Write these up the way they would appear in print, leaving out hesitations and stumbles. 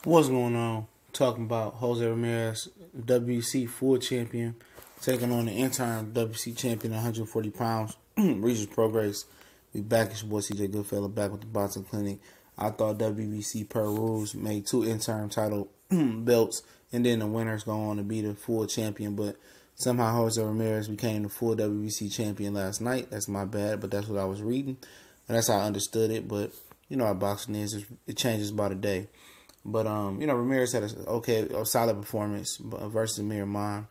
What's going on? Talking about Jose Ramirez, WBC full champion, taking on the interim WBC champion, 140 pounds, Regis Prograis. We back. It's your boy CJ Goodfella back with the boxing clinic. I thought WBC per rules made two interim title belts, and then the winners go on to be the full champion. But somehow Jose Ramirez became the full WBC champion last night. That's my bad, but that's what I was reading, and that's how I understood it. But you know how boxing is; it changes by the day. But Ramirez had a solid performance versus Ramirez.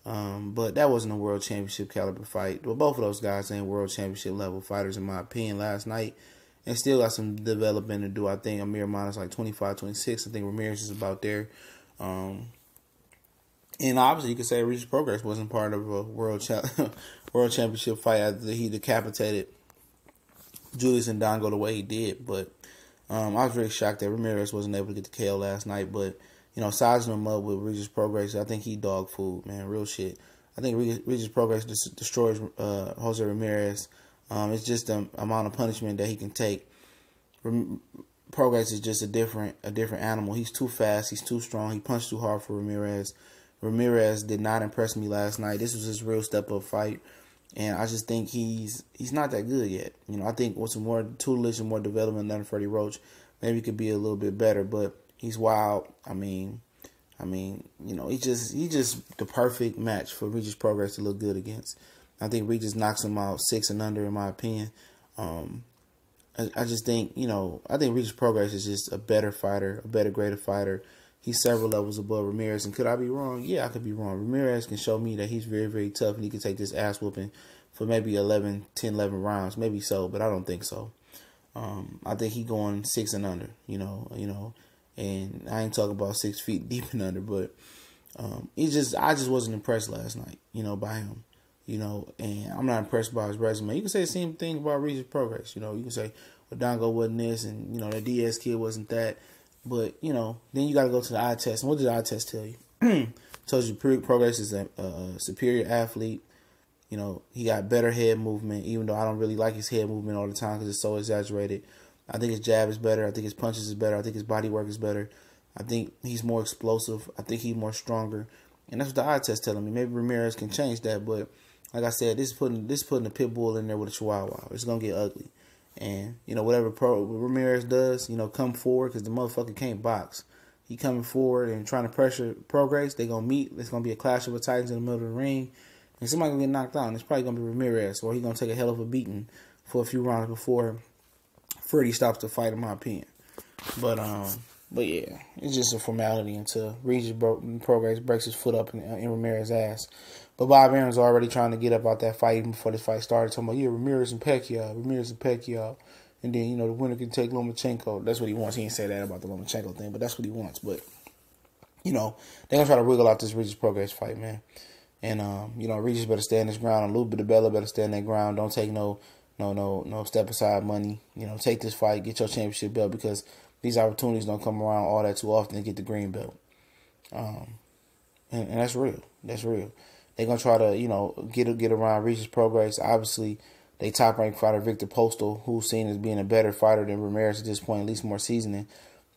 But that wasn't a world championship caliber fight. Well, both of those guys ain't world championship level fighters in my opinion last night, and still got some development to do. I think Ramirez is like 25, 26. I think Ramirez is about there. And obviously, you could say Regis Prograis wasn't part of a world championship fight after he decapitated Julius and Dongo the way he did, but. I was really shocked that Ramirez wasn't able to get the KO last night, but, sizing him up with Regis Prograis, I think he dog food, man, real shit. I think Regis Prograis destroys Jose Ramirez. It's just the amount of punishment that he can take. Prograis is just a different animal. He's too fast. He's too strong. He punched too hard for Ramirez. Ramirez did not impress me last night. This was his real step-up fight. And I just think he's not that good yet. I think with some more tutelage and more development than Freddie Roach, maybe he could be a little bit better. But he's wild. He's just the perfect match for Regis Prograis to look good against. I think Regis knocks him out 6 and under, in my opinion. I just think I think Regis Prograis is just a better fighter, a better, greater fighter. He's several levels above Ramirez, and could I be wrong? Yeah, I could be wrong. Ramirez can show me that he's very, very tough, and he can take this ass whooping for maybe 10, 11 rounds, maybe so, but I don't think so. I think he going 6 and under, and I ain't talking about 6 feet deep and under, but I just wasn't impressed last night, by him, and I'm not impressed by his resume. You can say the same thing about Regis Prograis, you can say, well, Dongo wasn't this, and that Diaz kid wasn't that. But, then you got to go to the eye test. And what did the eye test tell you? Told you Prograis is a superior athlete. He got better head movement, even though I don't really like his head movement all the time because it's so exaggerated. I think his jab is better. I think his punches is better. I think his body work is better. I think he's more explosive. I think he's more stronger. And that's what the eye test telling me. Maybe Ramirez can change that. But like I said, this is putting a pit bull in there with a chihuahua. It's going to get ugly. And, whatever Ramirez does, come forward because the motherfucker can't box. He coming forward and trying to pressure Prograis. They going to meet. It's going to be a clash of the titans in the middle of the ring. And somebody going to get knocked out. And it's probably going to be Ramirez. Or he's going to take a hell of a beating for a few rounds before Freddie stops the fight, in my opinion. But yeah, it's just a formality until Regis Prograis breaks his foot up in Ramirez's ass. But Bob Aaron's already trying to get up out that fight even before this fight started. Talking about, Ramirez and Pacquiao. And then, the winner can take Lomachenko. That's what he wants. He didn't say that about the Lomachenko thing, but that's what he wants. But, they're going to try to wiggle out this Regis Prograis fight, man. And, Regis better stand his ground. A little bit of Bella better stand that ground. Don't take no step aside money. Take this fight, get your championship belt, because these opportunities don't come around all that too often to get the green belt. And that's real. That's real. They're going to try to, get around Regis Prograis. Obviously, they top-ranked fighter Victor Postal, who's seen as being a better fighter than Ramirez at this point, at least more seasoning,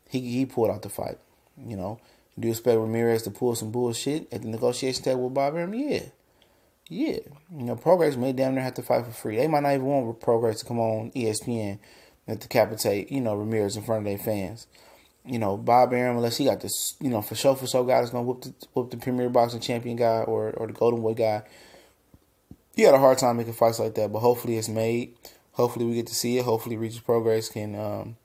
he pulled out the fight. Do you expect Ramirez to pull some bullshit at the negotiation table with Bob Arum? Yeah. Prograis may damn near have to fight for free. They might not even want Prograis to come on ESPN and decapitate, Ramirez in front of their fans. Bob Arum, unless he got this, for sure guy that's going to whoop the Premier Boxing Champion guy or the Golden Boy guy, he had a hard time making fights like that, but hopefully it's made. Hopefully we get to see it. Hopefully Regis Prograis can,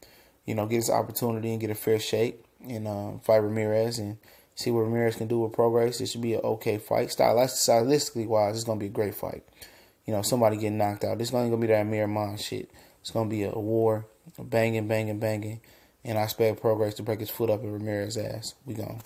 get his opportunity and get a fair shake and fight Ramirez and see what Ramirez can do with Prograis. It should be an okay fight. Stylistically wise, it's going to be a great fight. Somebody getting knocked out. This ain't going to be that Miramon shit. It's going to be a war, a banging. And I expect Prograis to break his foot up in Ramirez's ass. We gone.